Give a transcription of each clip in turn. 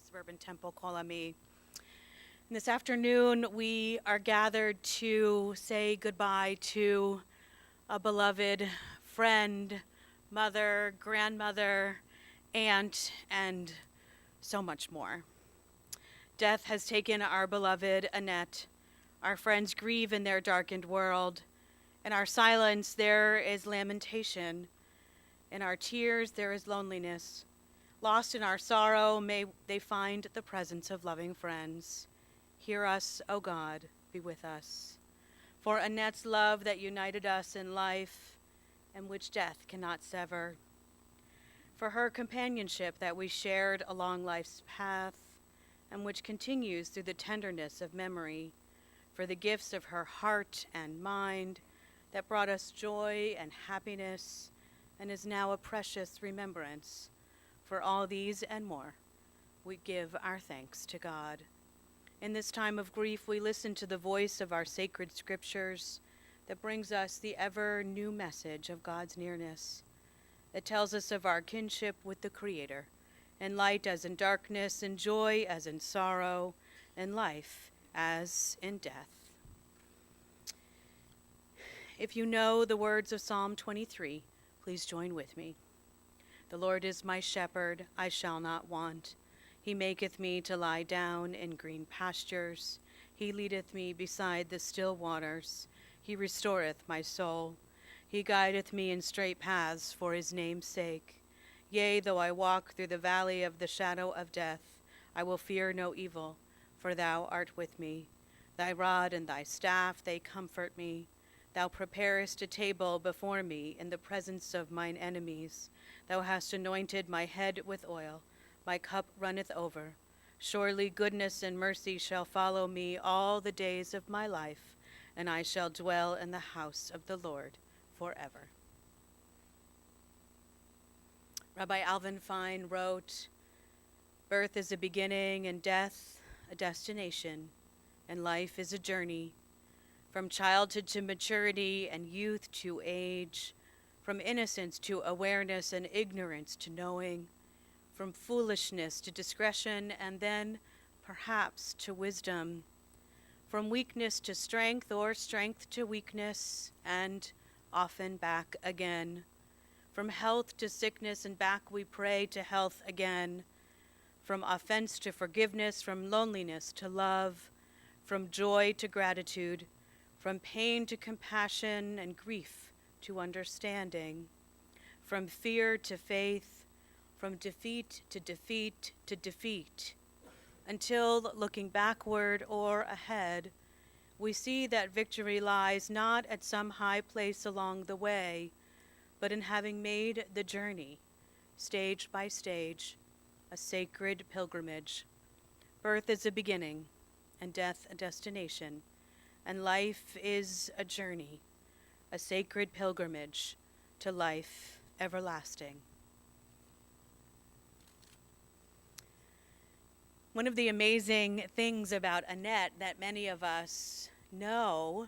Suburban Temple Kolami. And this afternoon, we are gathered to say goodbye to a beloved friend, mother, grandmother, aunt, and so much more. Death has taken our beloved Annette. Our friends grieve in their darkened world. In our silence, there is lamentation. In our tears, there is loneliness. Lost in our sorrow, may they find the presence of loving friends. Hear us, O God, be with us. For Annette's love that united us in life and which death cannot sever. For her companionship that we shared along life's path and which continues through the tenderness of memory. For the gifts of her heart and mind that brought us joy and happiness and is now a precious remembrance. For all these and more, we give our thanks to God. In this time of grief, we listen to the voice of our sacred scriptures that brings us the ever new message of God's nearness. It tells us of our kinship with the Creator, in light as in darkness, in joy as in sorrow, in life as in death. If you know the words of Psalm 23, please join with me. The Lord is my shepherd, I shall not want. He maketh me to lie down in green pastures. He leadeth me beside the still waters. He restoreth my soul. He guideth me in straight paths for his name's sake. Yea, though I walk through the valley of the shadow of death, I will fear no evil, for thou art with me. Thy rod and thy staff, they comfort me. Thou preparest a table before me in the presence of mine enemies. Thou hast anointed my head with oil. My cup runneth over. Surely goodness and mercy shall follow me all the days of my life, and I shall dwell in the house of the Lord forever. Rabbi Alvin Fine wrote, "Birth is a beginning and death a destination, and life is a journey. From childhood to maturity and youth to age, from innocence to awareness and ignorance to knowing, from foolishness to discretion and then perhaps to wisdom, from weakness to strength or strength to weakness and often back again, from health to sickness and back we pray to health again, from offense to forgiveness, from loneliness to love, from joy to gratitude, from pain to compassion and grief to understanding, from fear to faith, from defeat to defeat to defeat, until looking backward or ahead, we see that victory lies not at some high place along the way, but in having made the journey, stage by stage, a sacred pilgrimage. Birth is a beginning, and death a destination, and life is a journey, a sacred pilgrimage to life everlasting. One of the amazing things about Annette that many of us know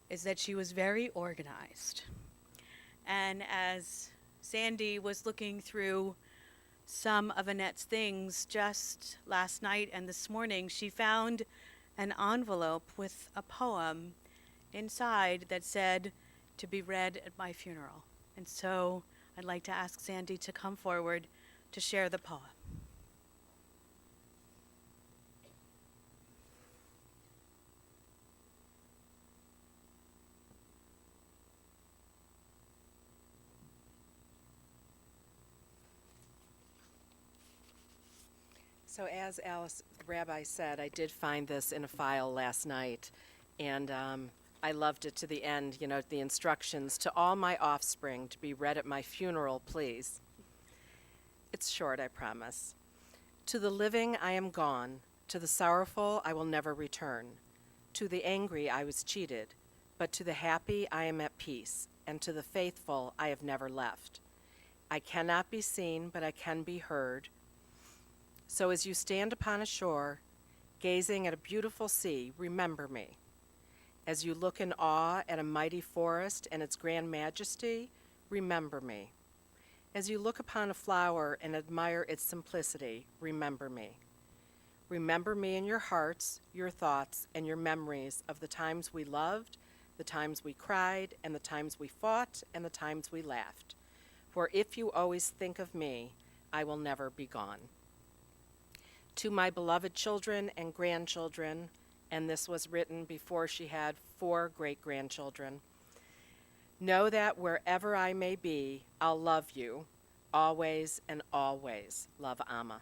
is that she was very organized. And as Sandy was looking through some of Annette's things just last night and this morning, she found an envelope with a poem inside that said, "To be read at my funeral." And so I'd like to ask Sandy to come forward to share the poem. So as Alice, Rabbi said, I did find this in a file last night, and I loved it to the end, the instructions, "To all my offspring, to be read at my funeral, please." It's short, I promise. To the living I am gone, to the sorrowful I will never return. To the angry I was cheated, but to the happy I am at peace, and to the faithful I have never left. I cannot be seen, but I can be heard. So as you stand upon a shore, gazing at a beautiful sea, remember me. As you look in awe at a mighty forest and its grand majesty, remember me. As you look upon a flower and admire its simplicity, remember me. Remember me in your hearts, your thoughts, and your memories of the times we loved, the times we cried, and the times we fought, and the times we laughed. For if you always think of me, I will never be gone. To my beloved children and grandchildren, and this was written before she had 4 great-grandchildren, know that wherever I may be, I'll love you, always and always. Love, Amma.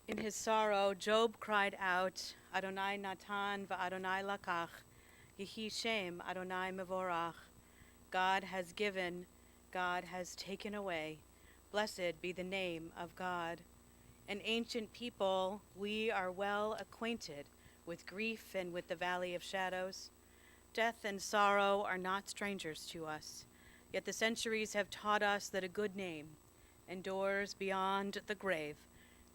In his sorrow, Job cried out, Adonai Natan va'Adonai lakach, Yehi Shem Adonai mevorach. God has given, God has taken away. Blessed be the name of God. An ancient people, we are well acquainted with grief and with the valley of shadows. Death and sorrow are not strangers to us, yet the centuries have taught us that a good name endures beyond the grave,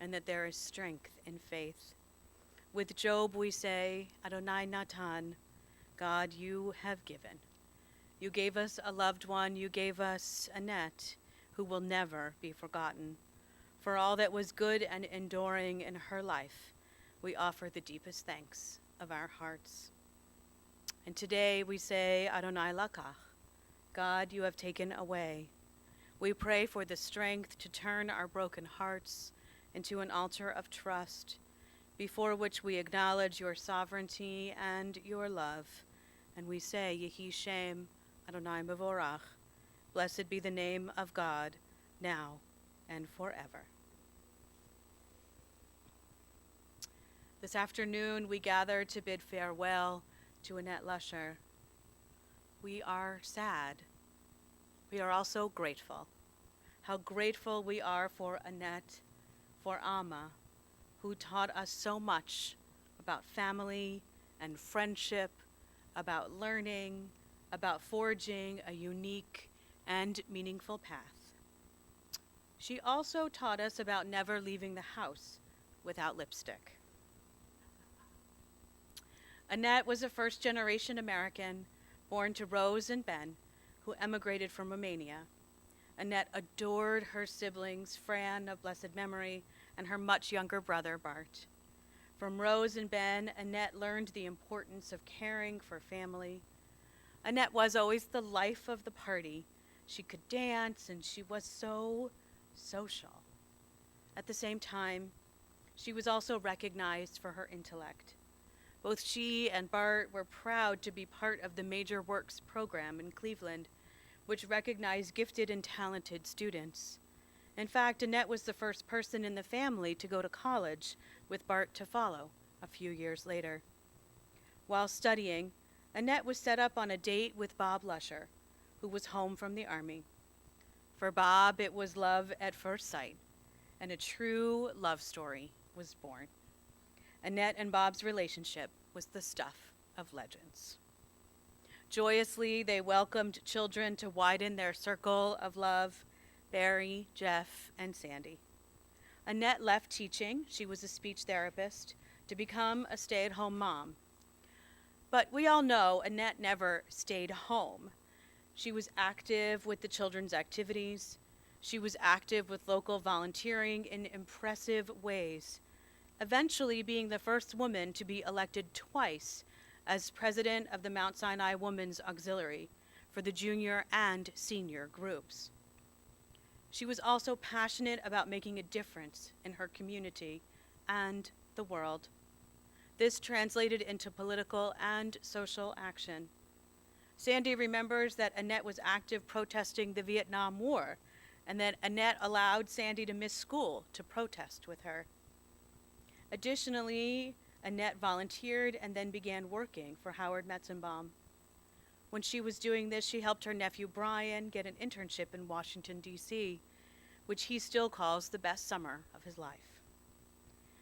and that there is strength in faith. With Job we say, Adonai Natan, God, you have given. You gave us a loved one, you gave us Annette, who will never be forgotten. For all that was good and enduring in her life, we offer the deepest thanks of our hearts. And today we say, Adonai lakach, God, you have taken away. We pray for the strength to turn our broken hearts into an altar of trust, before which we acknowledge your sovereignty and your love. And we say, Yehi Shem Adonai mevorach, blessed be the name of God, now and forever. This afternoon we gather to bid farewell to Annette Lusher. We are sad. We are also grateful. How grateful we are for Annette, for Amma, who taught us so much about family and friendship, about learning, about forging a unique and meaningful path. She also taught us about never leaving the house without lipstick. Annette was a first-generation American born to Rose and Ben, who emigrated from Romania. Annette adored her siblings, Fran of blessed memory, and her much younger brother, Bart. From Rose and Ben, Annette learned the importance of caring for family. Annette was always the life of the party. She could dance, and she was so social. At the same time, she was also recognized for her intellect. Both she and Bart were proud to be part of the Major Works program in Cleveland, which recognized gifted and talented students. In fact, Annette was the first person in the family to go to college, with Bart to follow a few years later. While studying, Annette was set up on a date with Bob Lusher, who was home from the Army. For Bob, it was love at first sight, and a true love story was born. Annette and Bob's relationship was the stuff of legends. Joyously, they welcomed children to widen their circle of love, Barry, Jeff, and Sandy. Annette left teaching, she was a speech therapist, to become a stay-at-home mom. But we all know Annette never stayed home. She was active with the children's activities. She was active with local volunteering in impressive ways, eventually being the first woman to be elected twice as president of the Mount Sinai Women's Auxiliary for the junior and senior groups. She was also passionate about making a difference in her community and the world. This translated into political and social action. Sandy remembers that Annette was active protesting the Vietnam War, and that Annette allowed Sandy to miss school to protest with her. Additionally, Annette volunteered and then began working for Howard Metzenbaum. When she was doing this, she helped her nephew Brian get an internship in Washington, D.C., which he still calls the best summer of his life.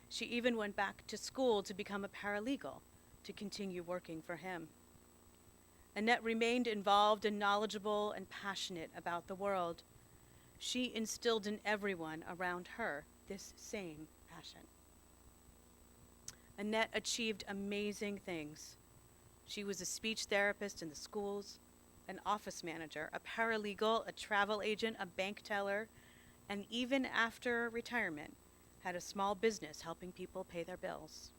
She even went back to school to become a paralegal to continue working for him. Annette remained involved and knowledgeable and passionate about the world. She instilled in everyone around her this same passion. Annette achieved amazing things. She was a speech therapist in the schools, an office manager, a paralegal, a travel agent, a bank teller, and even after retirement, had a small business helping people pay their bills.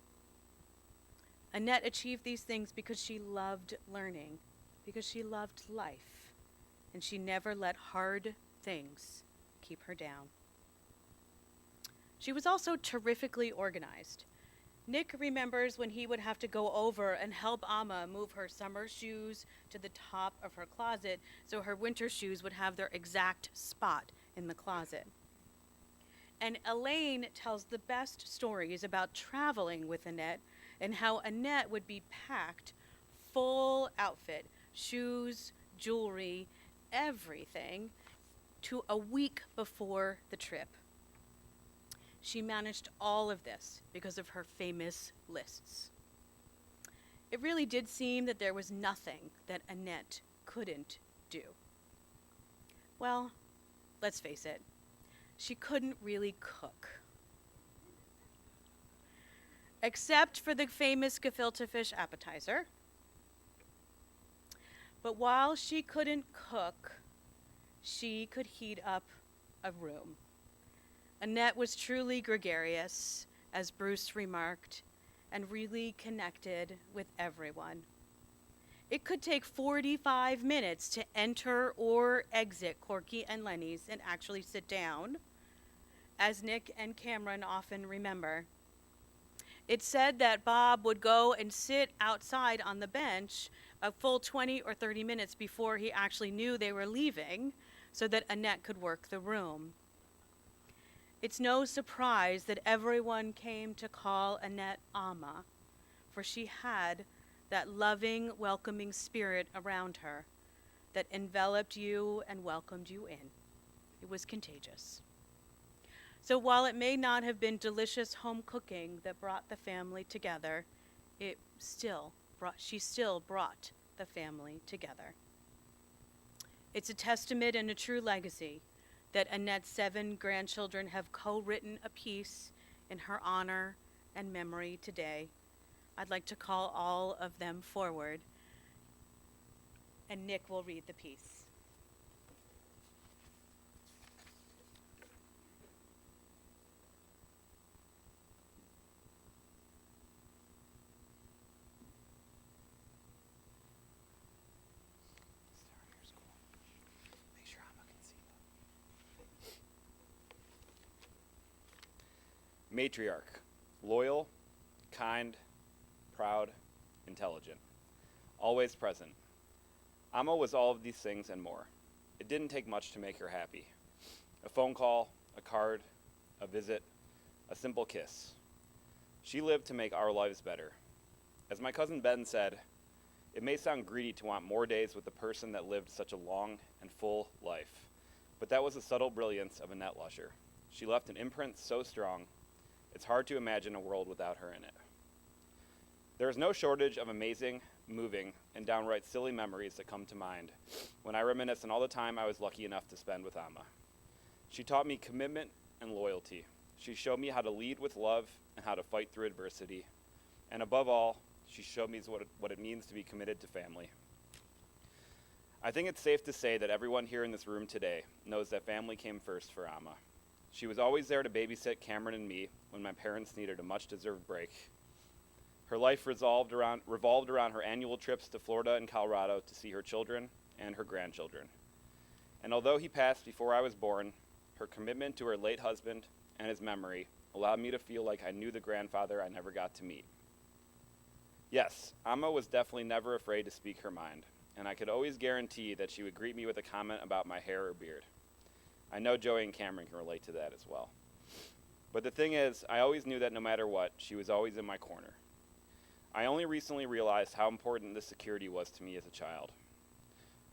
Annette achieved these things because she loved learning, because she loved life, and she never let hard things keep her down. She was also terrifically organized. Nick remembers when he would have to go over and help Amma move her summer shoes to the top of her closet so her winter shoes would have their exact spot in the closet. And Elaine tells the best stories about traveling with Annette and how Annette would be packed, full outfit, shoes, jewelry, everything, to a week before the trip. She managed all of this because of her famous lists. It really did seem that there was nothing that Annette couldn't do. Well, let's face it, she couldn't really cook. Except for the famous gefilte fish appetizer. But while she couldn't cook, she could heat up a room. Annette was truly gregarious, as Bruce remarked, and really connected with everyone. It could take 45 minutes to enter or exit Corky and Lenny's and actually sit down, as Nick and Cameron often remember. It's said that Bob would go and sit outside on the bench a full 20 or 30 minutes before he actually knew they were leaving so that Annette could work the room. It's no surprise that everyone came to call Annette Amma, for she had that loving, welcoming spirit around her that enveloped you and welcomed you in. It was contagious. So while it may not have been delicious home cooking that brought the family together, she still brought the family together. It's a testament and a true legacy that Annette's 7 grandchildren have co-written a piece in her honor and memory today. I'd like to call all of them forward, and Nick will read the piece. Matriarch, loyal, kind, proud, intelligent, always present. Amma was all of these things and more. It didn't take much to make her happy. A phone call, a card, a visit, a simple kiss. She lived to make our lives better. As my cousin Ben said, it may sound greedy to want more days with the person that lived such a long and full life, but that was the subtle brilliance of Annette Lusher. She left an imprint so strong, it's hard to imagine a world without her in it. There is no shortage of amazing, moving, and downright silly memories that come to mind when I reminisce on all the time I was lucky enough to spend with Amma. She taught me commitment and loyalty. She showed me how to lead with love and how to fight through adversity. And above all, she showed me what it means to be committed to family. I think it's safe to say that everyone here in this room today knows that family came first for Amma. She was always there to babysit Cameron and me when my parents needed a much-deserved break. Her life revolved around her annual trips to Florida and Colorado to see her children and her grandchildren. And although he passed before I was born, her commitment to her late husband and his memory allowed me to feel like I knew the grandfather I never got to meet. Yes, Amma was definitely never afraid to speak her mind, and I could always guarantee that she would greet me with a comment about my hair or beard. I know Joey and Cameron can relate to that as well. But the thing is, I always knew that no matter what, she was always in my corner. I only recently realized how important this security was to me as a child.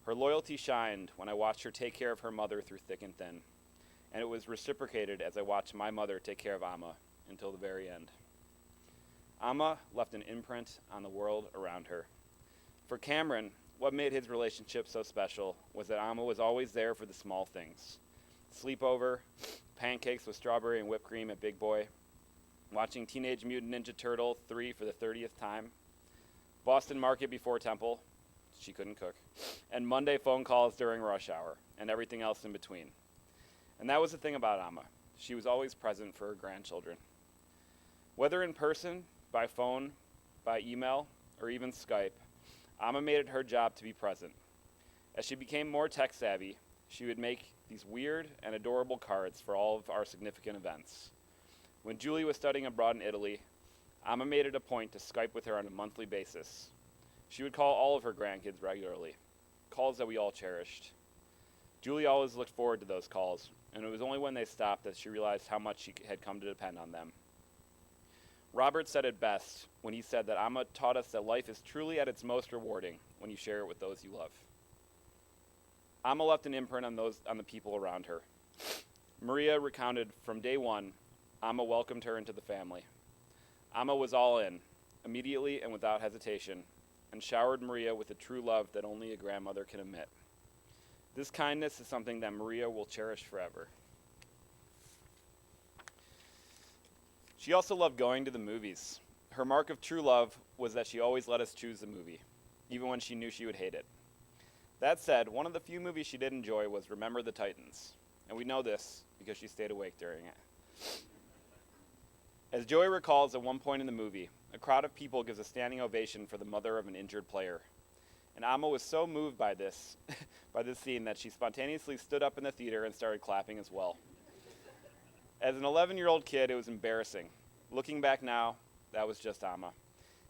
Her loyalty shined when I watched her take care of her mother through thick and thin, and it was reciprocated as I watched my mother take care of Amma until the very end. Amma left an imprint on the world around her. For Cameron, what made his relationship so special was that Amma was always there for the small things. Sleepover, pancakes with strawberry and whipped cream at Big Boy, watching Teenage Mutant Ninja Turtle 3 for the 30th time, Boston Market before Temple, she couldn't cook, and Monday phone calls during rush hour, and everything else in between. And that was the thing about Amma. She was always present for her grandchildren. Whether in person, by phone, by email, or even Skype, Amma made it her job to be present. As she became more tech-savvy, she would make these weird and adorable cards for all of our significant events. When Julie was studying abroad in Italy, Amma made it a point to Skype with her on a monthly basis. She would call all of her grandkids regularly, calls that we all cherished. Julie always looked forward to those calls, and it was only when they stopped that she realized how much she had come to depend on them. Robert said it best when he said that Amma taught us that life is truly at its most rewarding when you share it with those you love. Amma left an imprint on the people around her. Maria recounted from day one, Amma welcomed her into the family. Amma was all in, immediately and without hesitation, and showered Maria with the true love that only a grandmother can emit. This kindness is something that Maria will cherish forever. She also loved going to the movies. Her mark of true love was that she always let us choose the movie, even when she knew she would hate it. That said, one of the few movies she did enjoy was Remember the Titans, and we know this because she stayed awake during it. As Joey recalls at one point in the movie, a crowd of people gives a standing ovation for the mother of an injured player. And Amma was so moved by this scene that she spontaneously stood up in the theater and started clapping as well. As an 11-year-old kid, it was embarrassing. Looking back now, that was just Amma.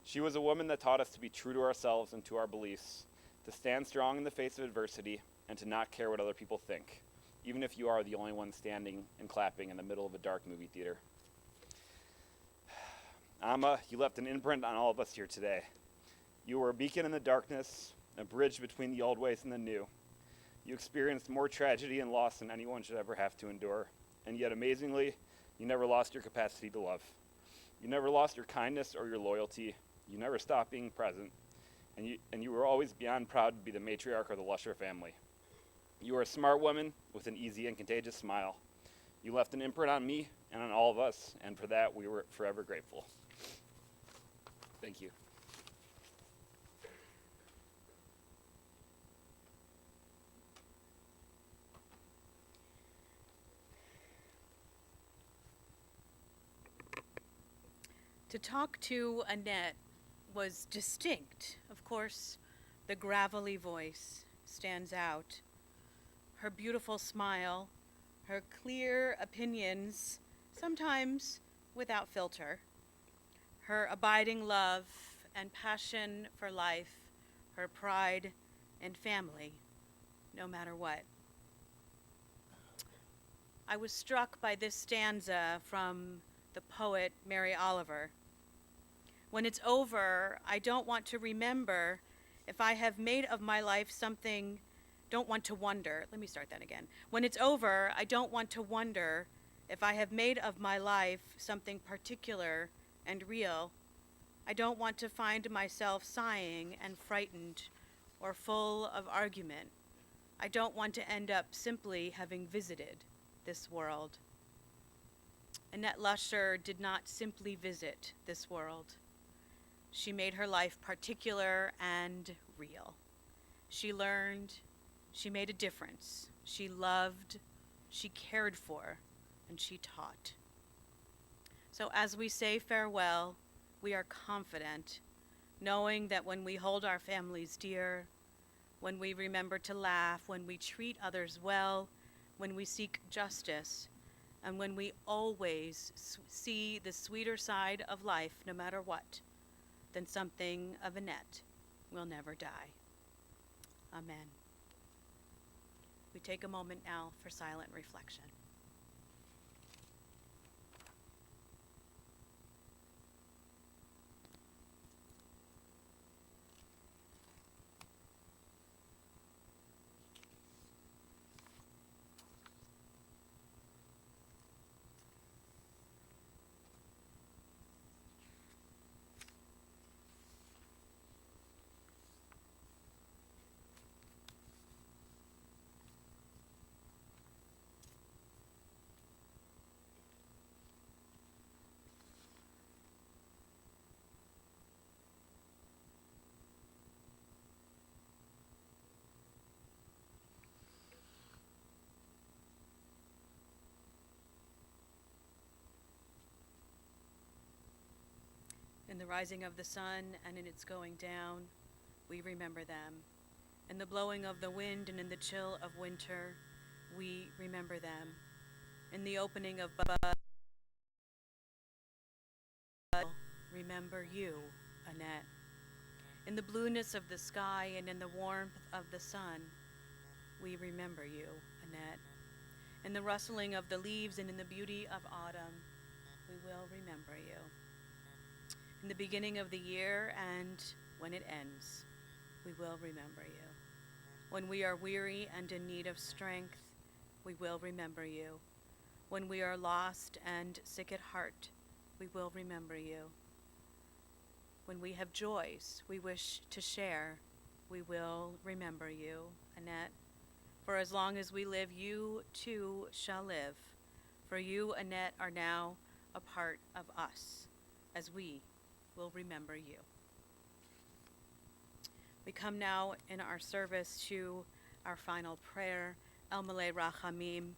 She was a woman that taught us to be true to ourselves and to our beliefs, to stand strong in the face of adversity, and to not care what other people think, even if you are the only one standing and clapping in the middle of a dark movie theater. Amma, you left an imprint on all of us here today. You were a beacon in the darkness, a bridge between the old ways and the new. You experienced more tragedy and loss than anyone should ever have to endure, and yet amazingly, you never lost your capacity to love. You never lost your kindness or your loyalty. You never stopped being present, and you were always beyond proud to be the matriarch of the Lusher family. You were a smart woman with an easy and contagious smile. You left an imprint on me and on all of us, and for that we were forever grateful. Thank you. To talk to Annette was distinct. Of course, the gravelly voice stands out. Her beautiful smile, her clear opinions, sometimes without filter, her abiding love and passion for life, her pride and family, no matter what. I was struck by this stanza from the poet Mary Oliver. When it's over, I don't want to remember if I have made of my life something, don't want to wonder. Let me start that again. When it's over, I don't want to wonder if I have made of my life something particular and real. I don't want to find myself sighing and frightened or full of argument. I don't want to end up simply having visited this world. Annette Lusher did not simply visit this world. She made her life particular and real. She learned, she made a difference. She loved, she cared for, and she taught. So as we say farewell, we are confident, knowing that when we hold our families dear, when we remember to laugh, when we treat others well, when we seek justice, and when we always see the sweeter side of life, no matter what, then something of Annette will never die. Amen. We take a moment now for silent reflection. In the rising of the sun and in its going down, we remember them. In the blowing of the wind and in the chill of winter, we remember them. In the opening of remember you, Annette. In the blueness of the sky and in the warmth of the sun, we remember you, Annette. In the rustling of the leaves and in the beauty of autumn, we will remember you. In the beginning of the year and when it ends, we will remember you. When we are weary and in need of strength, we will remember you. When we are lost and sick at heart, we will remember you. When we have joys we wish to share, we will remember you, Annette. For as long as we live, you too shall live. For you, Annette, are now a part of us, as we will remember you. We come now in our service to our final prayer, El Malei Rachamim.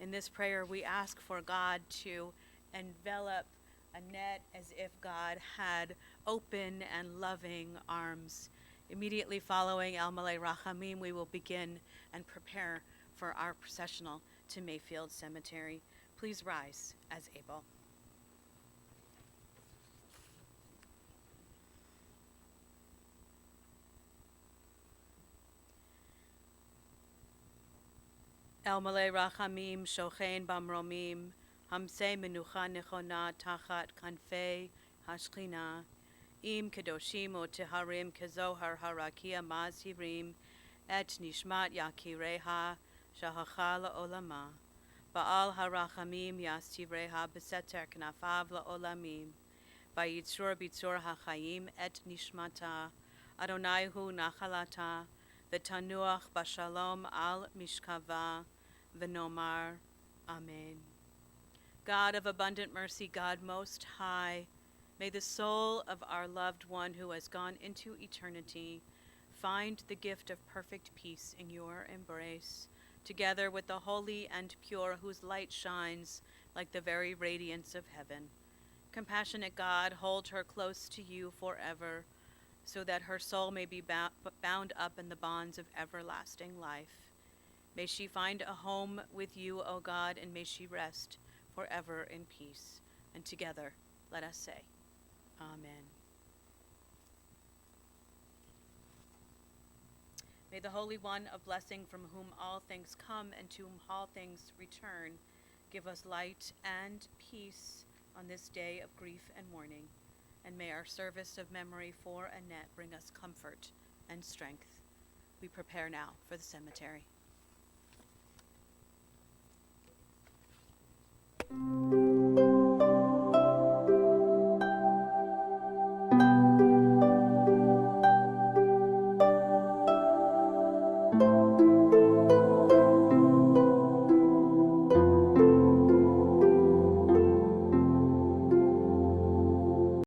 In this prayer, we ask for God to envelop Annette as if God had open and loving arms. Immediately following El Malei Rachamim, we will begin and prepare for our processional to Mayfield Cemetery. Please rise as able. El Malei Rachamim, Shochein Bamromim, Hamsei Menucha Nechona Tachat Kanfei Hashchina, Im Kedoshim O Teharim Kezohar Harakia Mazhirim, Et Nishmat Yakireha Shahacha La'olama, Baal Harachamim Yastireha Beseter Knafav La'olamim, Vayitzur Bitzur HaChaim Et Nishmata, Adonai Hu Nachalata, V'tanuach Bashalom Al Mishkava, V'nomar, Amen. God of abundant mercy, God most high, may the soul of our loved one who has gone into eternity find the gift of perfect peace in your embrace, together with the holy and pure whose light shines like the very radiance of heaven. Compassionate God, hold her close to you forever, so that her soul may be bound up in the bonds of everlasting life. May she find a home with you, O God, and may she rest forever in peace. And together, let us say, Amen. May the Holy One of blessing, from whom all things come and to whom all things return, give us light and peace on this day of grief and mourning. And may our service of memory for Annette bring us comfort and strength. We prepare now for the cemetery.